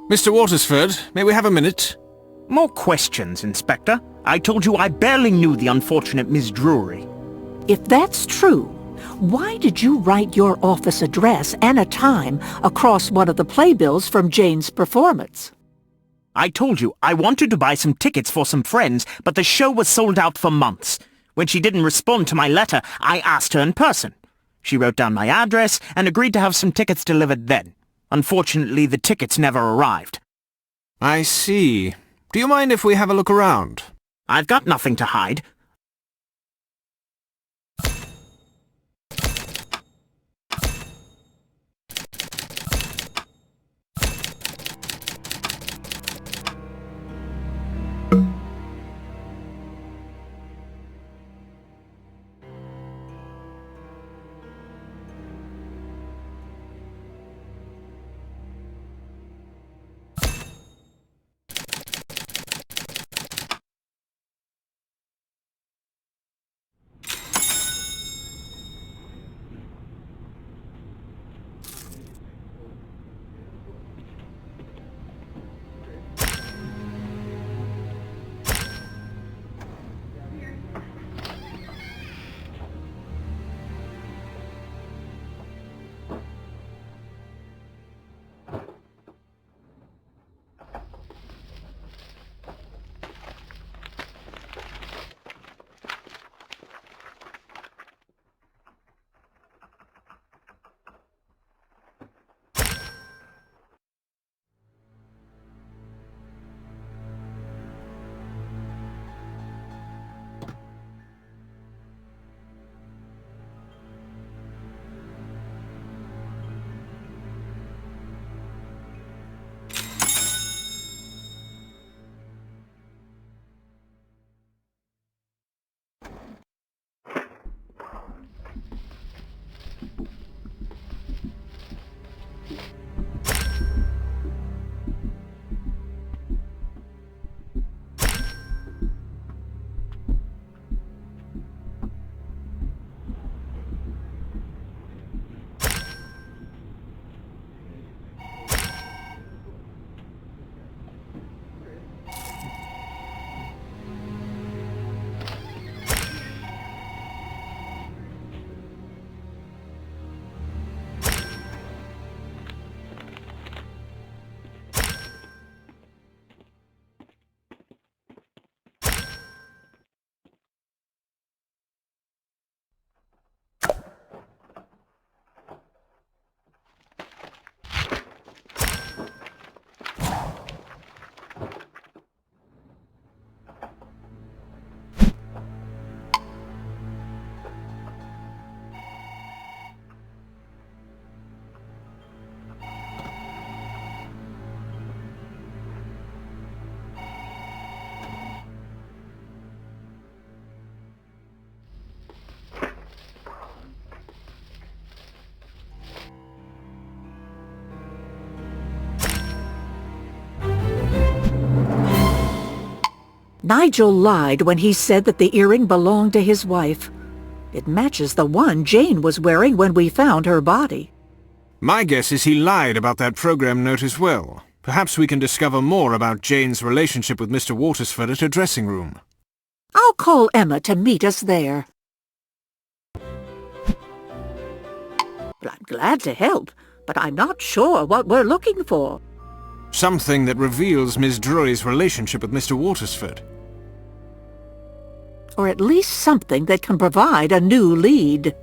Mr. Watersford, may we have a minute? More questions, Inspector. I told you I barely knew the unfortunate Miss Drury. If that's true, why did you write your office address and a time across one of the playbills from Jane's performance? I told you I wanted to buy some tickets for some friends, but the show was sold out for months. When she didn't respond to my letter, I asked her in person. She wrote down my address and agreed to have some tickets delivered then. Unfortunately, the tickets never arrived. I see. Do you mind if we have a look around? I've got nothing to hide. Nigel lied when he said that the earring belonged to his wife. It matches the one Jane was wearing when we found her body. My guess is he lied about that program note as well. Perhaps we can discover more about Jane's relationship with Mr. Watersford at her dressing room. I'll call Emma to meet us there. Well, I'm glad to help, but I'm not sure what we're looking for. Something that reveals Miss Drury's relationship with Mr. Watersford. Or at least something that can provide a new lead.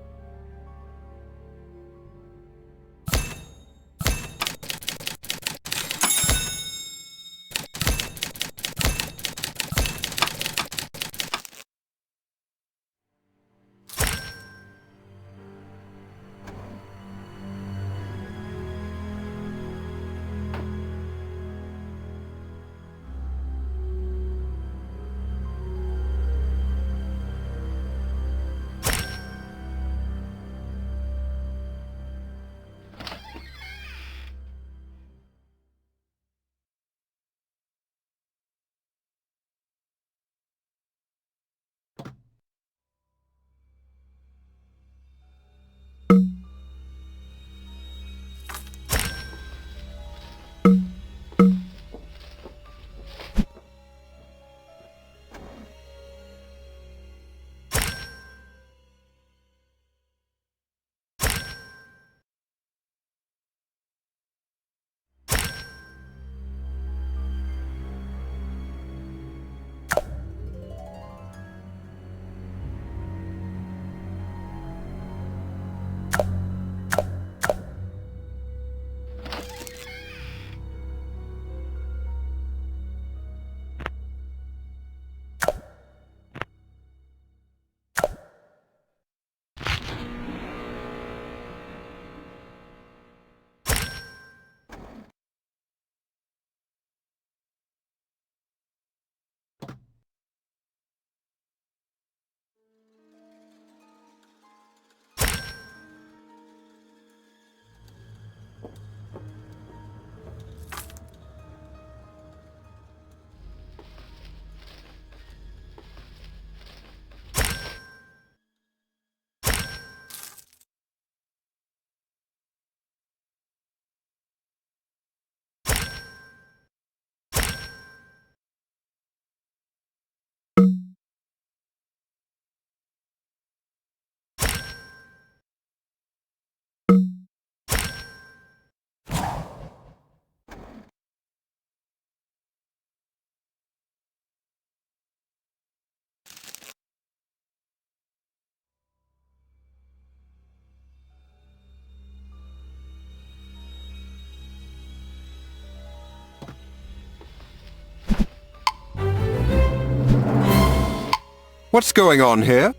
What's going on here?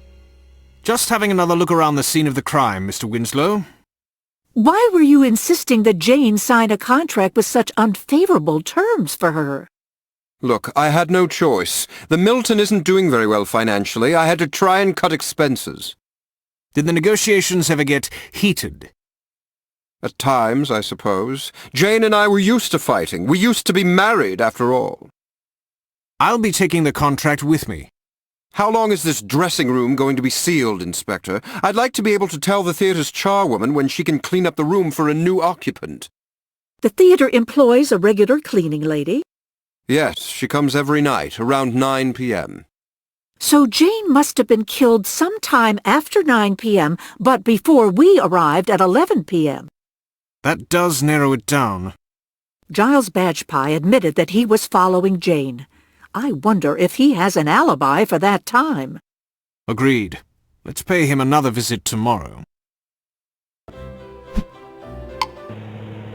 Just having another look around the scene of the crime, Mr. Winslow. Why were you insisting that Jane sign a contract with such unfavorable terms for her? Look, I had no choice. The Milton isn't doing very well financially. I had to try and cut expenses. Did the negotiations ever get heated? At times, I suppose. Jane and I were used to fighting. We used to be married, after all. I'll be taking the contract with me. How long is this dressing room going to be sealed, Inspector? I'd like to be able to tell the theatre's charwoman when she can clean up the room for a new occupant. The theater employs a regular cleaning lady. Yes, she comes every night, around 9 p.m. So Jane must have been killed sometime after 9 p.m., but before we arrived at 11 p.m. That does narrow it down. Giles Badgepie admitted that he was following Jane. I wonder if he has an alibi for that time. Agreed. Let's pay him another visit tomorrow.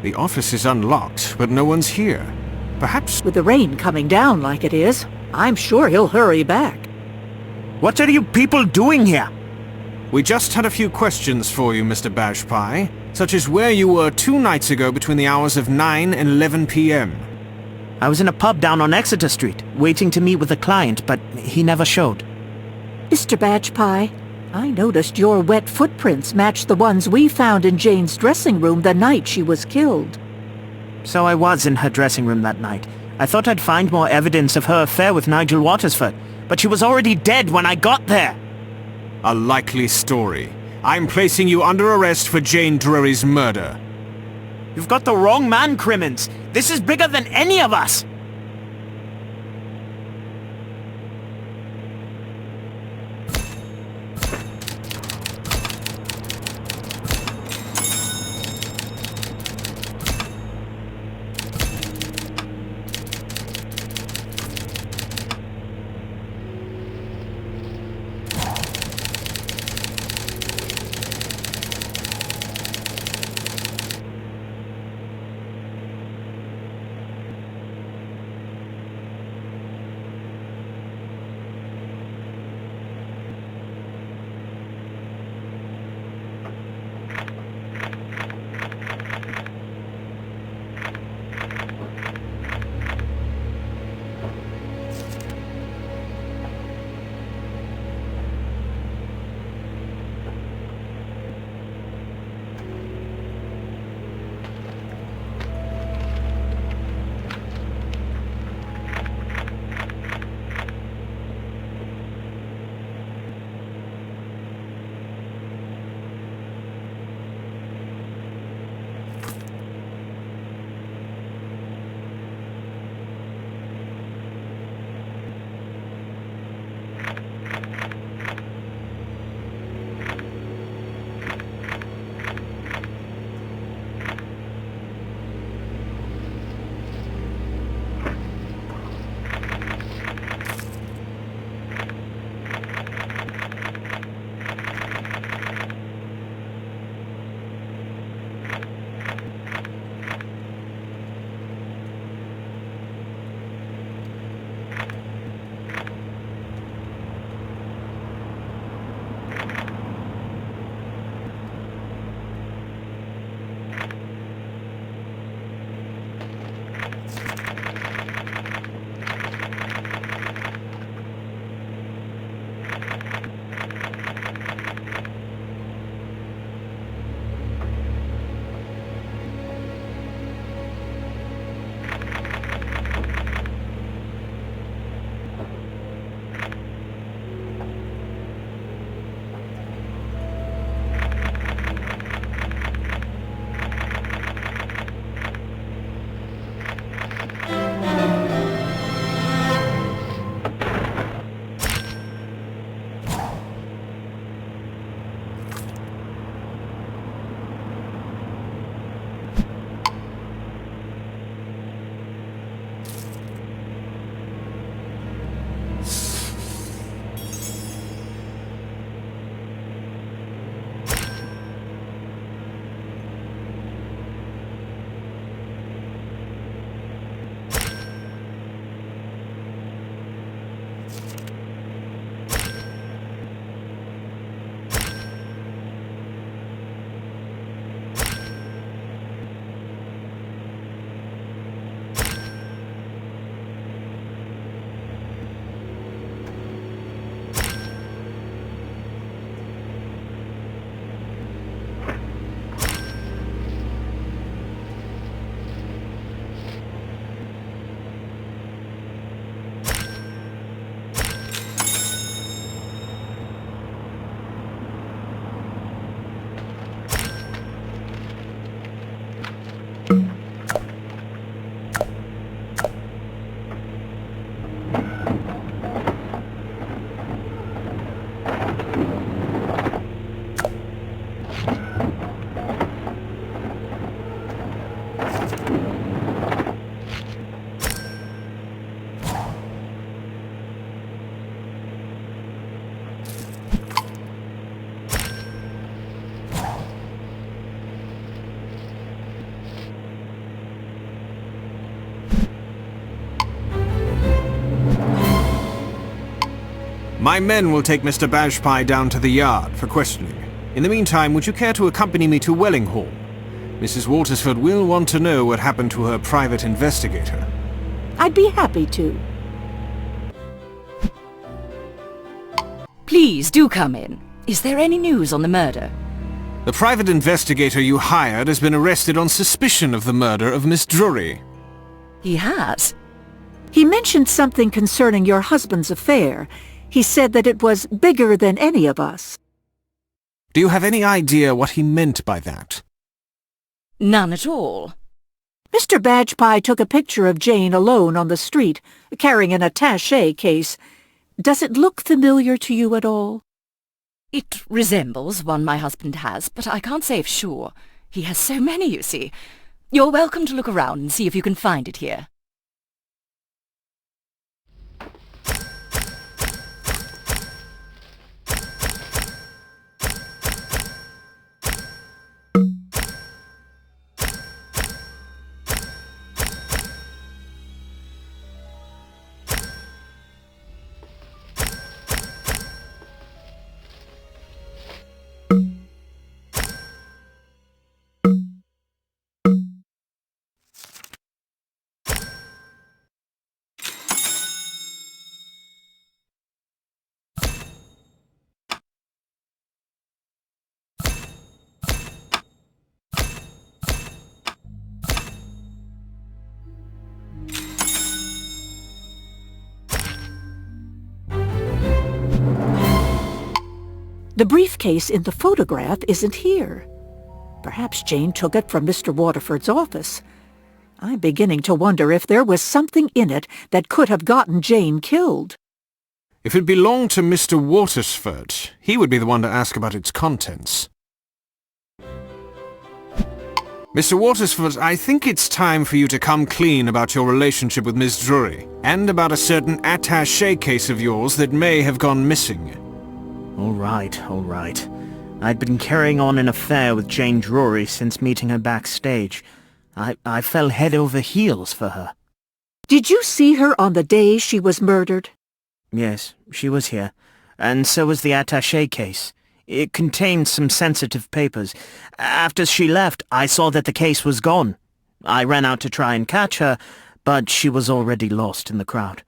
The office is unlocked, but no one's here. Perhaps... With the rain coming down like it is, I'm sure he'll hurry back. What are you people doing here? We just had a few questions for you, Mr. Badgepie, such as where you were 2 nights ago between the hours of 9 and 11 p.m. I was in a pub down on Exeter Street, waiting to meet with a client, but he never showed. Mr. Badgepie, I noticed your wet footprints matched the ones we found in Jane's dressing room the night she was killed. So I was in her dressing room that night. I thought I'd find more evidence of her affair with Nigel Watersford, but she was already dead when I got there. A likely story. I'm placing you under arrest for Jane Drury's murder. You've got the wrong man, Crimmins. This is bigger than any of us. My men will take Mr. Bajpai down to the yard for questioning. In the meantime, would you care to accompany me to Welling Hall? Mrs. Watersford will want to know what happened to her private investigator. I'd be happy to. Please do come in. Is there any news on the murder? The private investigator you hired has been arrested on suspicion of the murder of Miss Drury. He has? He mentioned something concerning your husband's affair. He said that it was bigger than any of us. Do you have any idea what he meant by that? None at all. Mr. Bajpai took a picture of Jane alone on the street, carrying an attaché case. Does it look familiar to you at all? It resembles one my husband has, but I can't say for sure. He has so many, you see. You're welcome to look around and see if you can find it here. The briefcase in the photograph isn't here. Perhaps Jane took it from Mr. Waterford's office. I'm beginning to wonder if there was something in it that could have gotten Jane killed. If it belonged to Mr. Watersford, he would be the one to ask about its contents. Mr. Watersford, I think it's time for you to come clean about your relationship with Miss Drury, and about a certain attaché case of yours that may have gone missing. All right. I'd been carrying on an affair with Jane Drury since meeting her backstage. I fell head over heels for her. Did you see her on the day she was murdered? Yes, she was here. And so was the attaché case. It contained some sensitive papers. After she left, I saw that the case was gone. I ran out to try and catch her, but she was already lost in the crowd.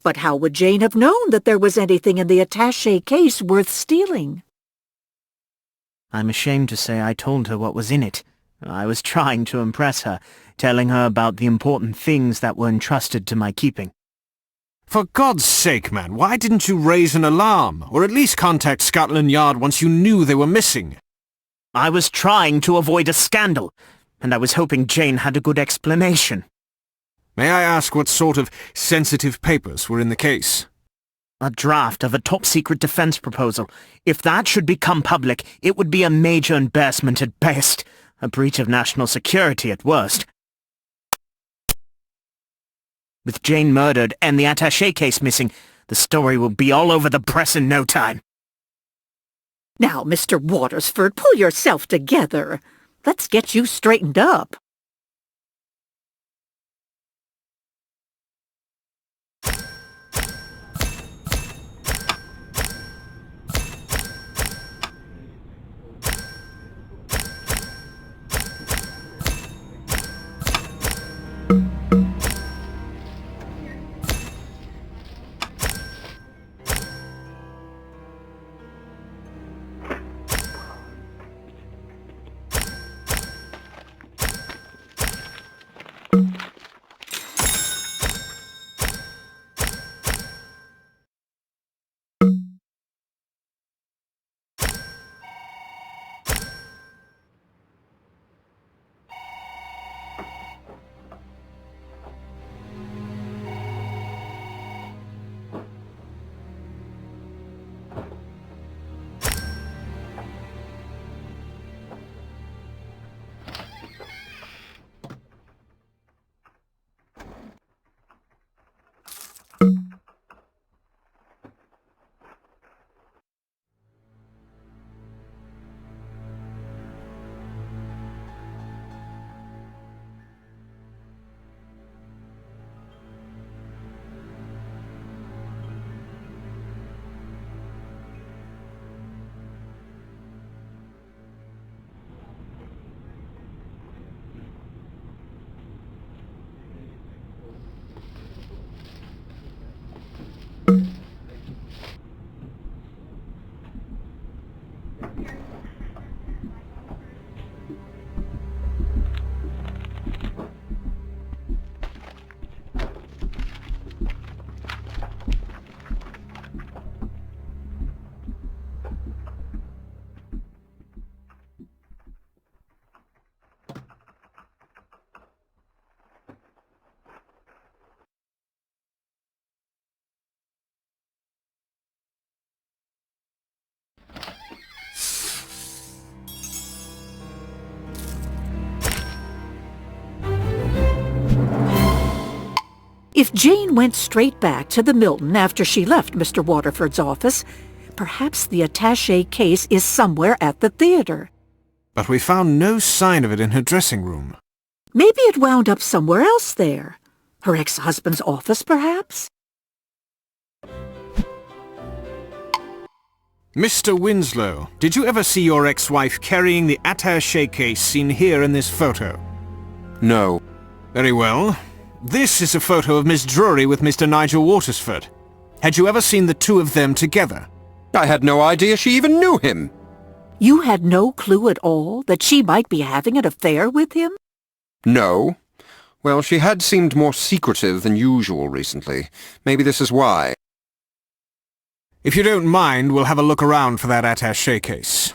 But how would Jane have known that there was anything in the attaché case worth stealing? I'm ashamed to say I told her what was in it. I was trying to impress her, telling her about the important things that were entrusted to my keeping. For God's sake, man, why didn't you raise an alarm, or at least contact Scotland Yard once you knew they were missing? I was trying to avoid a scandal, and I was hoping Jane had a good explanation. May I ask what sort of sensitive papers were in the case? A draft of a top-secret defense proposal. If that should become public, it would be a major embarrassment at best, a breach of national security at worst. With Jane murdered and the attaché case missing, the story will be all over the press in no time. Now, Mr. Watersford, pull yourself together. Let's get you straightened up. If Jane went straight back to the Milton after she left Mr. Waterford's office, perhaps the attaché case is somewhere at the theater. But we found no sign of it in her dressing room. Maybe it wound up somewhere else there. Her ex-husband's office, perhaps? Mr. Winslow, did you ever see your ex-wife carrying the attaché case seen here in this photo? No. Very well. This is a photo of Miss Drury with Mr. Nigel Watersford. Had you ever seen the two of them together? I had no idea she even knew him. You had no clue at all that she might be having an affair with him? No. Well, she had seemed more secretive than usual recently. Maybe this is why. If you don't mind, we'll have a look around for that attaché case.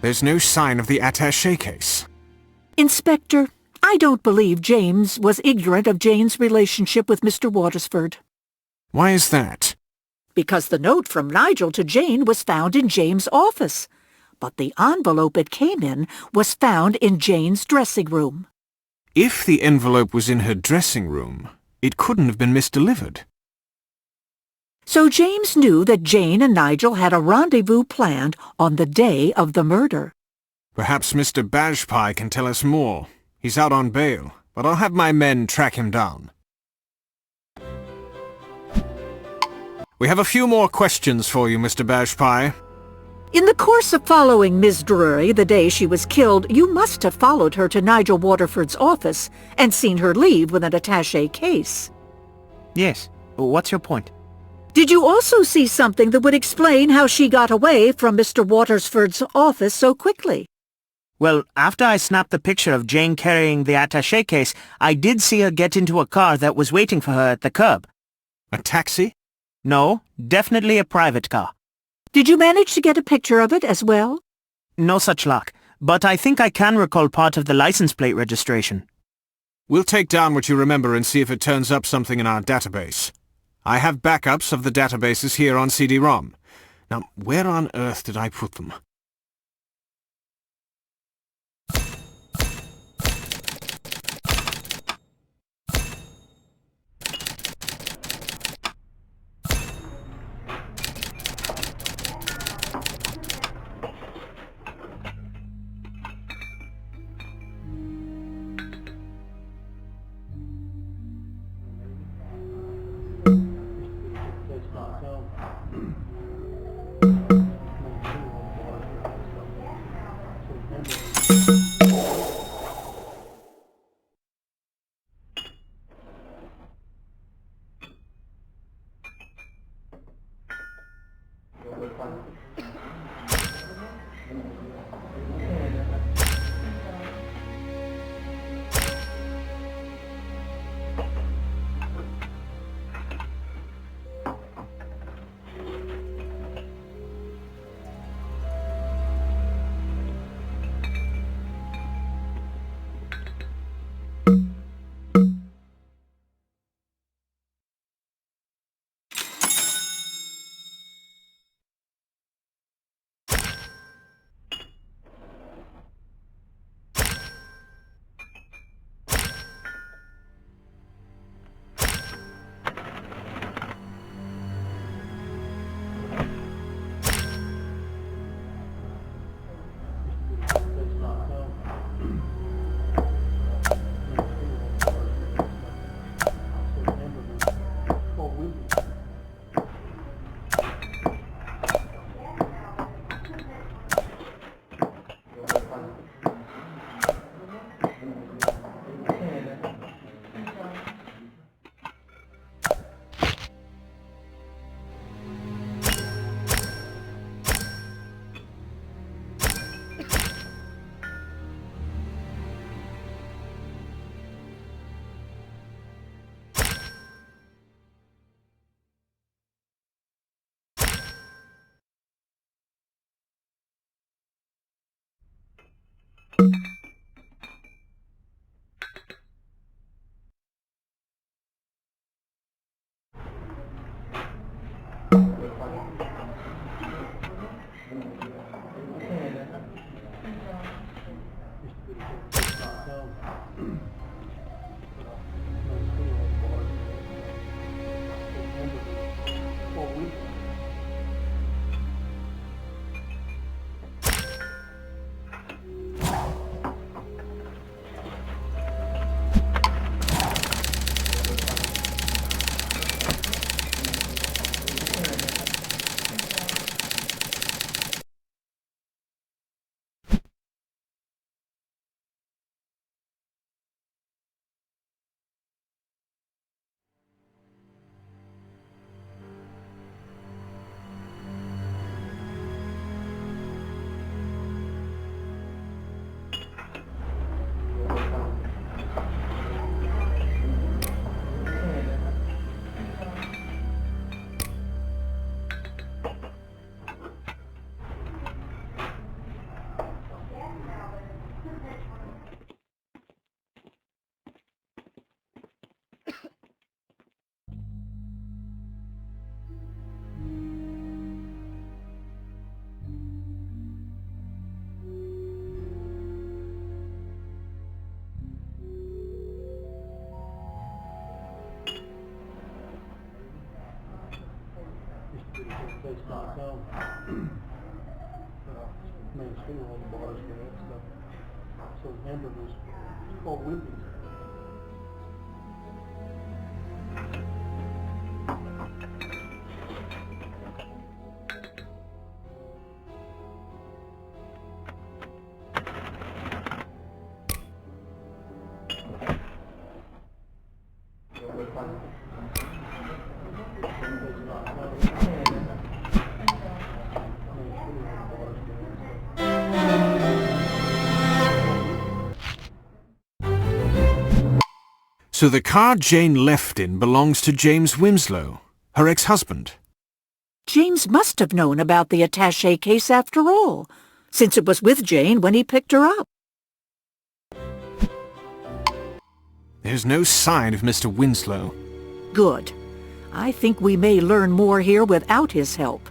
There's no sign of the attaché case. Inspector, I don't believe James was ignorant of Jane's relationship with Mr. Watersford. Why is that? Because the note from Nigel to Jane was found in James' office, but the envelope it came in was found in Jane's dressing room. If the envelope was in her dressing room, it couldn't have been misdelivered. So James knew that Jane and Nigel had a rendezvous planned on the day of the murder. Perhaps Mr. Bajpai can tell us more. He's out on bail, but I'll have my men track him down. We have a few more questions for you, Mr. Bajpai. In the course of following Miss Drury the day she was killed, you must have followed her to Nigel Waterford's office and seen her leave with an attaché case. Yes. What's your point? Did you also see something that would explain how she got away from Mr. Watersford's office so quickly? Well, after I snapped the picture of Jane carrying the attaché case, I did see her get into a car that was waiting for her at the curb. A taxi? No, definitely a private car. Did you manage to get a picture of it as well? No such luck, but I think I can recall part of the license plate registration. We'll take down what you remember and see if it turns up something in our database. I have backups of the databases here on CD-ROM. Now, where on earth did I put them? Main finger on the bars there, so Ende was called Whitney. So the car Jane left in belongs to James Winslow, her ex-husband. James must have known about the attaché case after all, since it was with Jane when he picked her up. There's no sign of Mr. Winslow. Good. I think we may learn more here without his help.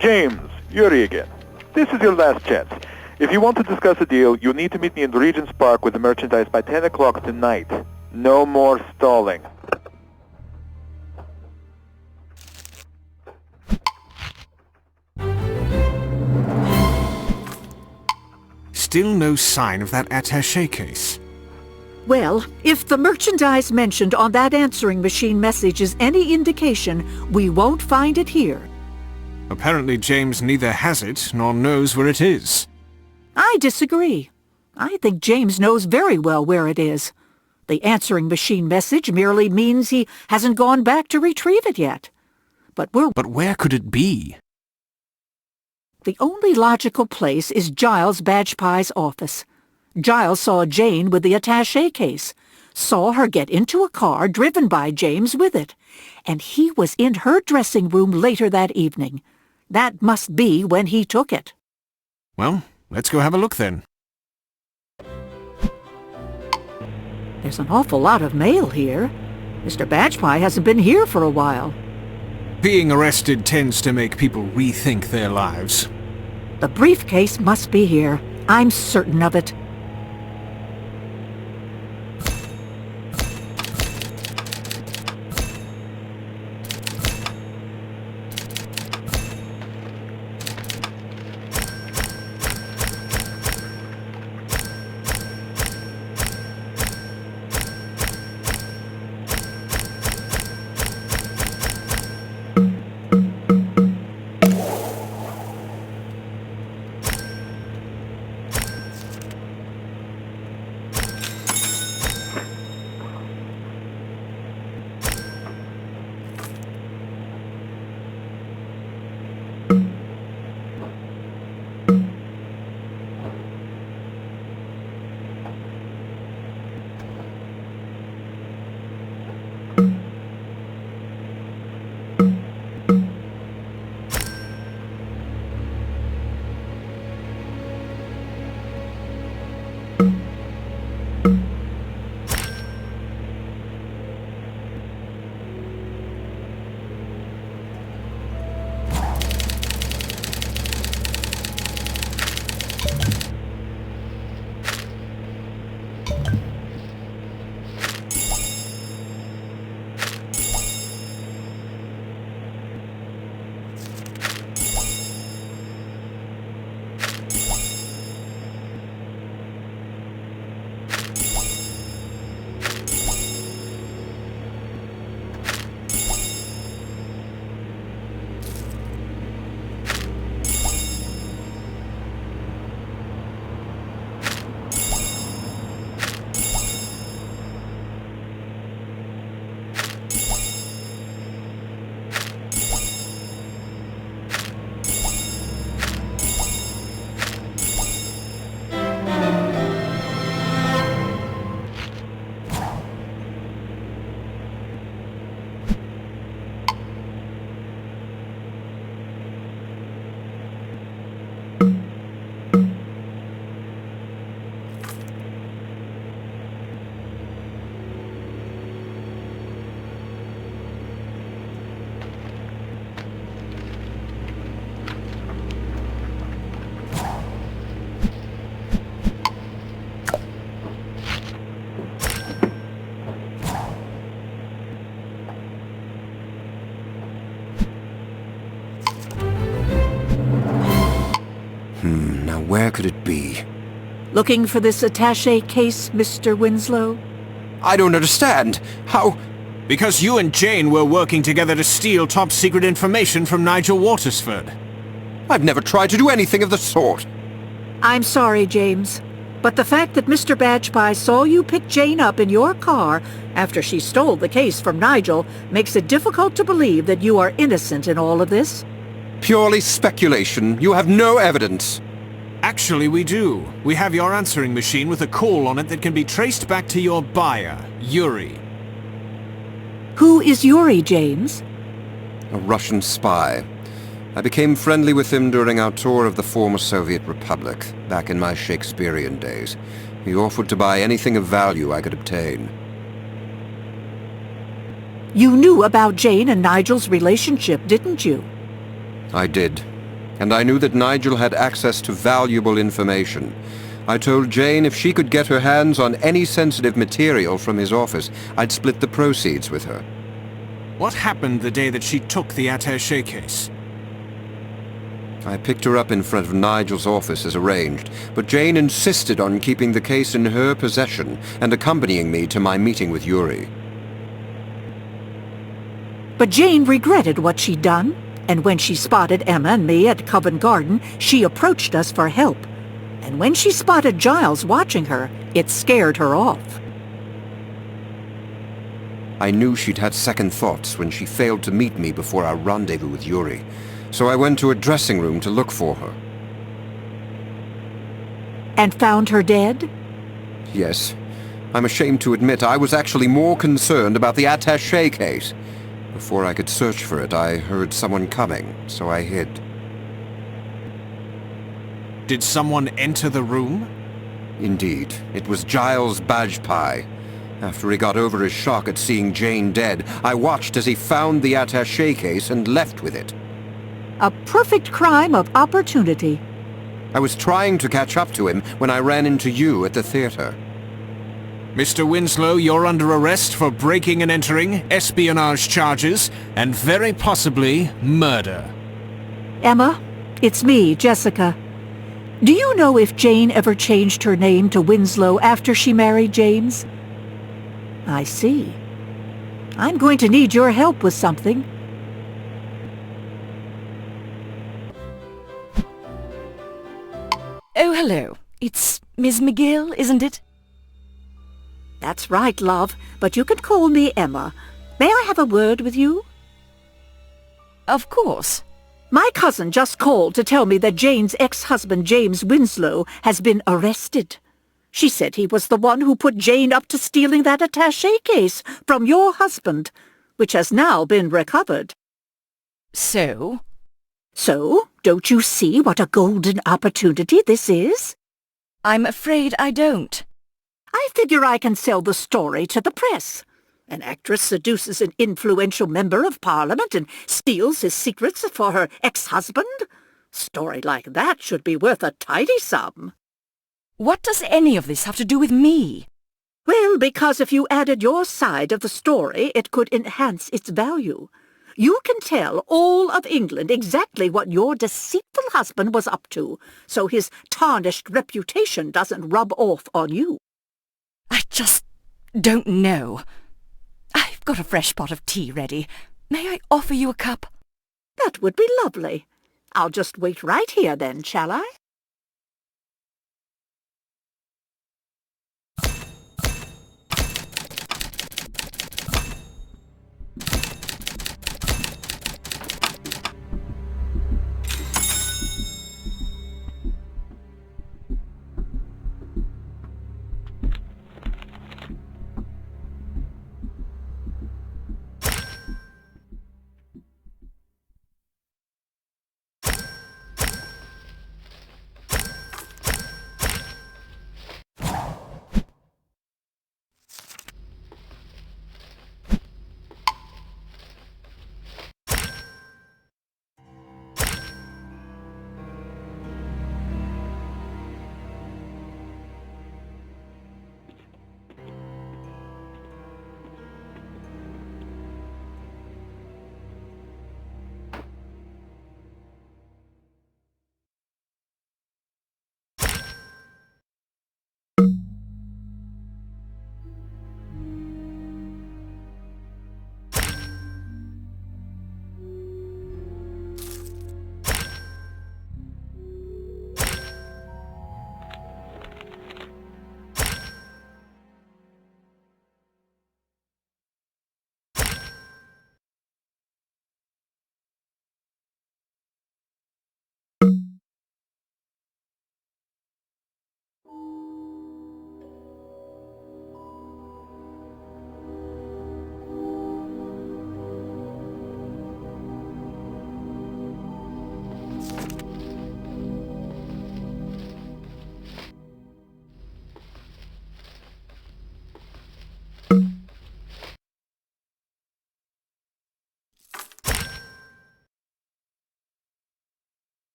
James, Yuri again. This is your last chance. If you want to discuss a deal, you need to meet me in Regent's Park with the merchandise by 10 o'clock tonight. No more stalling. Still no sign of that attaché case. Well, if the merchandise mentioned on that answering machine message is any indication, we won't find it here. Apparently James neither has it nor knows where it is. I disagree. I think James knows very well where it is. The answering machine message merely means he hasn't gone back to retrieve it yet. But where could it be? The only logical place is Giles Badgepie's office. Giles saw Jane with the attaché case, saw her get into a car driven by James with it, and he was in her dressing room later that evening. That must be when he took it. Well, let's go have a look then. There's an awful lot of mail here. Mr. Badgepie hasn't been here for a while. Being arrested tends to make people rethink their lives. The briefcase must be here. I'm certain of it. Now where could it be? Looking for this attaché case, Mr. Winslow? I don't understand. How... Because you and Jane were working together to steal top-secret information from Nigel Watersford. I've never tried to do anything of the sort. I'm sorry, James, but the fact that Mr. Badgepie saw you pick Jane up in your car after she stole the case from Nigel makes it difficult to believe that you are innocent in all of this. Purely speculation. You have no evidence. Actually, we do. We have your answering machine with a call on it that can be traced back to your buyer, Yuri. Who is Yuri, James? A Russian spy. I became friendly with him during our tour of the former Soviet Republic, back in my Shakespearean days. He offered to buy anything of value I could obtain. You knew about Jane and Nigel's relationship, didn't you? I did. And I knew that Nigel had access to valuable information. I told Jane if she could get her hands on any sensitive material from his office, I'd split the proceeds with her. What happened the day that she took the attaché case? I picked her up in front of Nigel's office as arranged, but Jane insisted on keeping the case in her possession and accompanying me to my meeting with Yuri. But Jane regretted what she'd done, and when she spotted Emma and me at Covent Garden, she approached us for help. And when she spotted Giles watching her, it scared her off. I knew she'd had second thoughts when she failed to meet me before our rendezvous with Yuri, so I went to a dressing room to look for her. And found her dead? Yes. I'm ashamed to admit I was actually more concerned about the attaché case. Before I could search for it, I heard someone coming, so I hid. Did someone enter the room? Indeed. It was Giles Badgepie. After he got over his shock at seeing Jane dead, I watched as he found the attaché case and left with it. A perfect crime of opportunity. I was trying to catch up to him when I ran into you at the theater. Mr. Winslow, you're under arrest for breaking and entering, espionage charges, and very possibly murder. Emma, it's me, Jessica. Do you know if Jane ever changed her name to Winslow after she married James? I see. I'm going to need your help with something. Oh, hello. It's Miss McGill, isn't it? That's right, love, but you can call me Emma. May I have a word with you? Of course. My cousin just called to tell me that Jane's ex-husband, James Winslow, has been arrested. She said he was the one who put Jane up to stealing that attaché case from your husband, which has now been recovered. So? So, don't you see what a golden opportunity this is? I'm afraid I don't. I figure I can sell the story to the press. An actress seduces an influential member of Parliament and steals his secrets for her ex-husband? Story like that should be worth a tidy sum. What does any of this have to do with me? Well, because if you added your side of the story, it could enhance its value. You can tell all of England exactly what your deceitful husband was up to, so his tarnished reputation doesn't rub off on you. I just don't know. I've got a fresh pot of tea ready. May I offer you a cup? That would be lovely. I'll just wait right here then, shall I?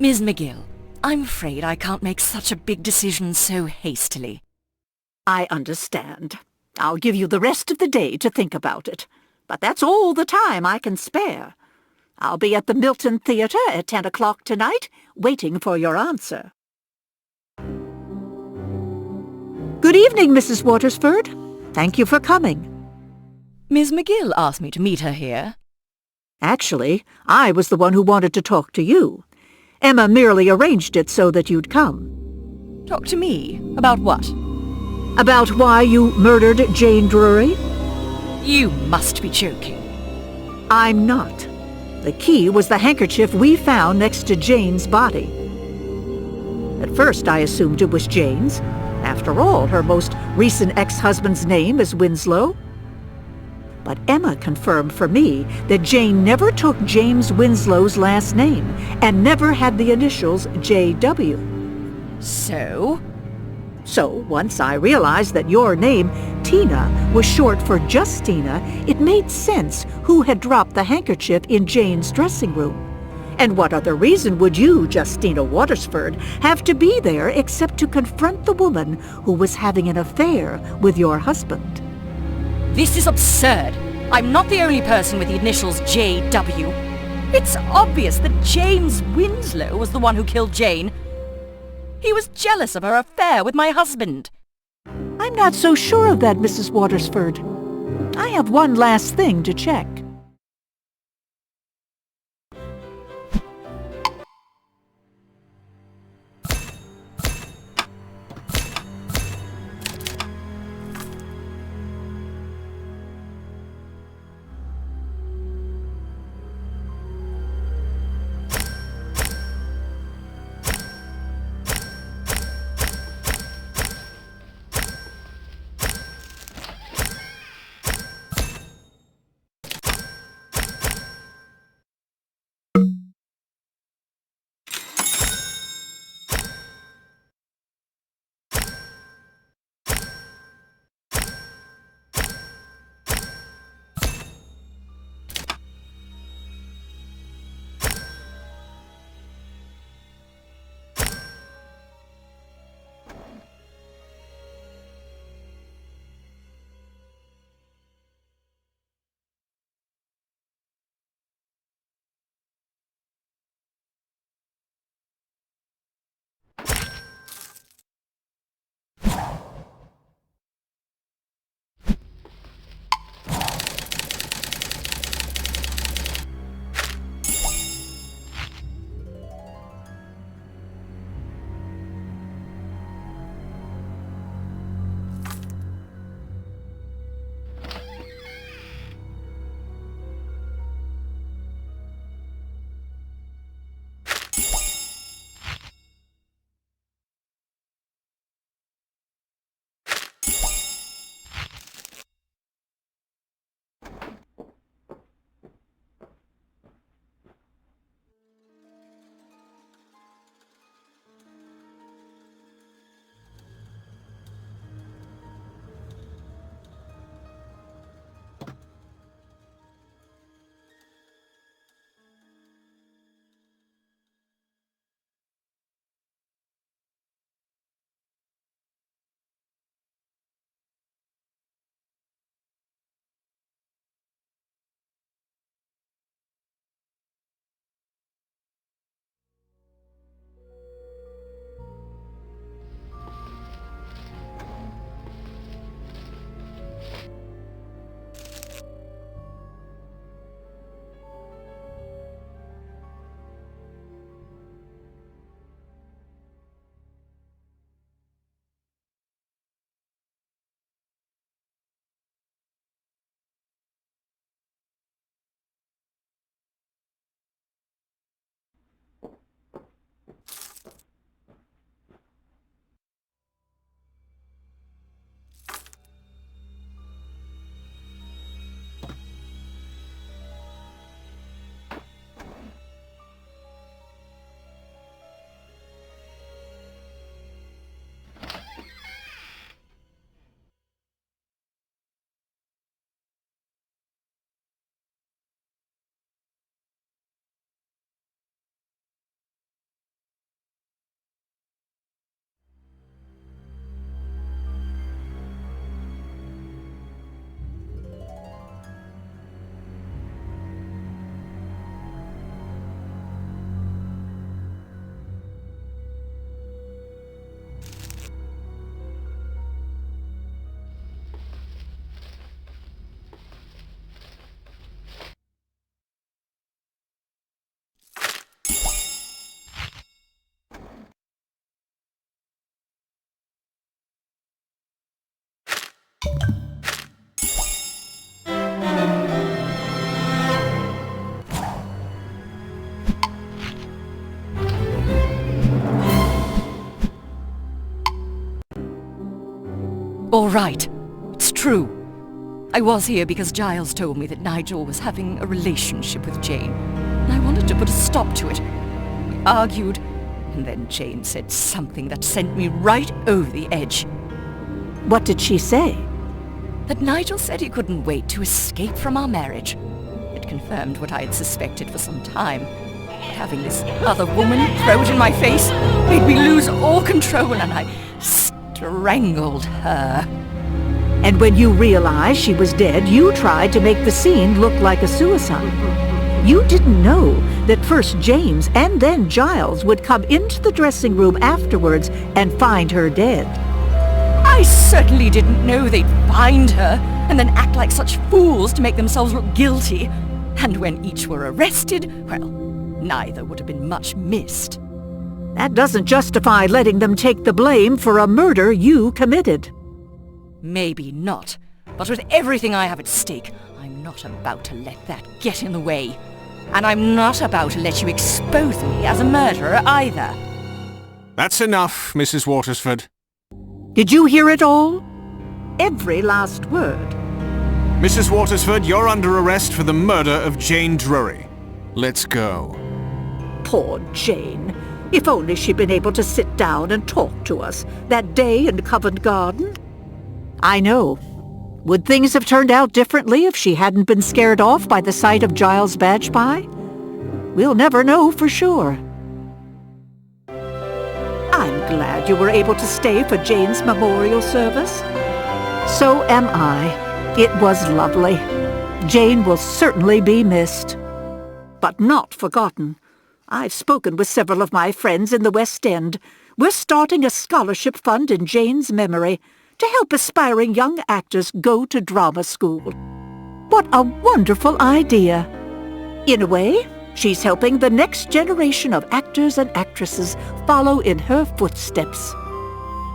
Miss McGill, I'm afraid I can't make such a big decision so hastily. I understand. I'll give you the rest of the day to think about it. But that's all the time I can spare. I'll be at the Milton Theatre at 10 o'clock tonight, waiting for your answer. Good evening, Mrs. Watersford. Thank you for coming. Miss McGill asked me to meet her here. Actually, I was the one who wanted to talk to you. Emma merely arranged it so that you'd come. Talk to me? About what? About why you murdered Jane Drury? You must be joking. I'm not. The key was the handkerchief we found next to Jane's body. At first I assumed it was Jane's. After all, her most recent ex-husband's name is Winslow. But Emma confirmed for me that Jane never took James Winslow's last name and never had the initials J.W. So? So, once I realized that your name, Tina, was short for Justina, it made sense who had dropped the handkerchief in Jane's dressing room. And what other reason would you, Justina Watersford, have to be there except to confront the woman who was having an affair with your husband? This is absurd. I'm not the only person with the initials J.W. It's obvious that James Winslow was the one who killed Jane. He was jealous of her affair with my husband. I'm not so sure of that, Mrs. Watersford. I have one last thing to check. All right. It's true. I was here because Giles told me that Nigel was having a relationship with Jane, and I wanted to put a stop to it. We argued, and then Jane said something that sent me right over the edge. What did she say? That Nigel said he couldn't wait to escape from our marriage. It confirmed what I had suspected for some time. Having this other woman throw it in my face made me lose all control, and I strangled her. And when you realized she was dead, you tried to make the scene look like a suicide. You didn't know that first James and then Giles would come into the dressing room afterwards and find her dead. I certainly didn't know they'd find her and then act like such fools to make themselves look guilty. And when each were arrested, well, neither would have been much missed. That doesn't justify letting them take the blame for a murder you committed. Maybe not, but with everything I have at stake, I'm not about to let that get in the way. And I'm not about to let you expose me as a murderer either. That's enough, Mrs. Watersford. Did you hear it all? Every last word. Mrs. Watersford, you're under arrest for the murder of Jane Drury. Let's go. Poor Jane. If only she'd been able to sit down and talk to us that day in Covent Garden. I know. Would things have turned out differently if she hadn't been scared off by the sight of Giles' badge pie? We'll never know for sure. I'm glad you were able to stay for Jane's memorial service. So am I. It was lovely. Jane will certainly be missed. But not forgotten. I've spoken with several of my friends in the West End. We're starting a scholarship fund in Jane's memory to help aspiring young actors go to drama school. What a wonderful idea! In a way, she's helping the next generation of actors and actresses follow in her footsteps.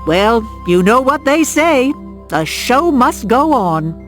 Well, you know what they say. The show must go on.